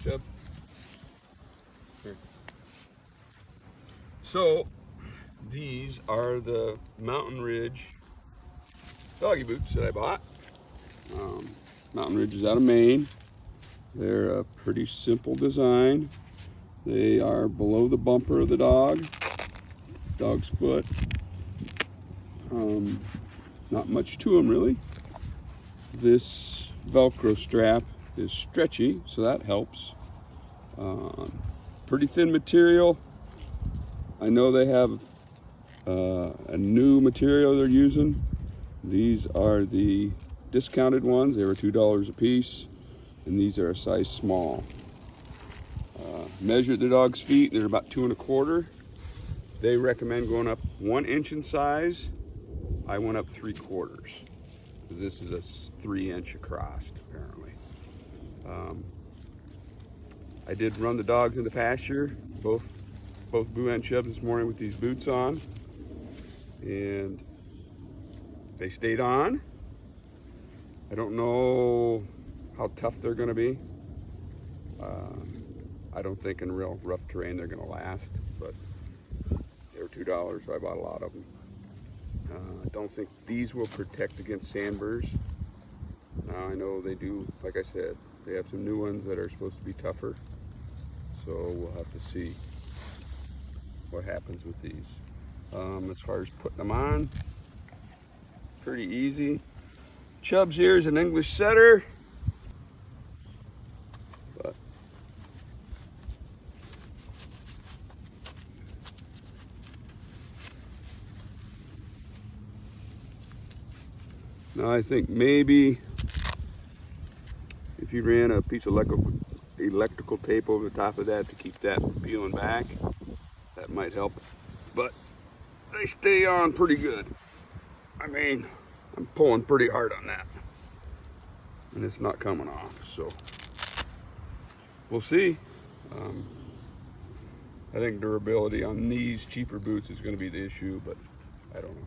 Chub. Here. So these are the Mountain Ridge doggy boots that I bought. Mountain Ridge is out of Maine. They're a pretty simple design. They are below the bumper of the dog's foot. Not much to them really. This Velcro strap is stretchy, so that helps. Pretty thin material. I know they have a new material they're using. These are the discounted ones. They were $2 a piece, and these are a size small. Measured the dog's feet. They're about 2 1/4. They recommend going up 1 inch in size. I went up 3/4. This is a 3 inch across, apparently. I did run the dogs in the pasture, both Boo and Chub this morning with these boots on, and they stayed on. I don't know how tough they're going to be. I don't think in real rough terrain they're going to last, but they were $2, so I bought a lot of them. I don't think these will protect against sandburrs. Now I know they do, like I said, they have some new ones that are supposed to be tougher, so we'll have to see what happens with these. As far as putting them on, pretty easy. Chub's here is an English setter, but now I think maybe if you ran a piece of electrical tape over the top of that to keep that from peeling back, that might help. But they stay on pretty good. I mean, I'm pulling pretty hard on that, and it's not coming off, so we'll see. I think durability on these cheaper boots is going to be the issue, but I don't know.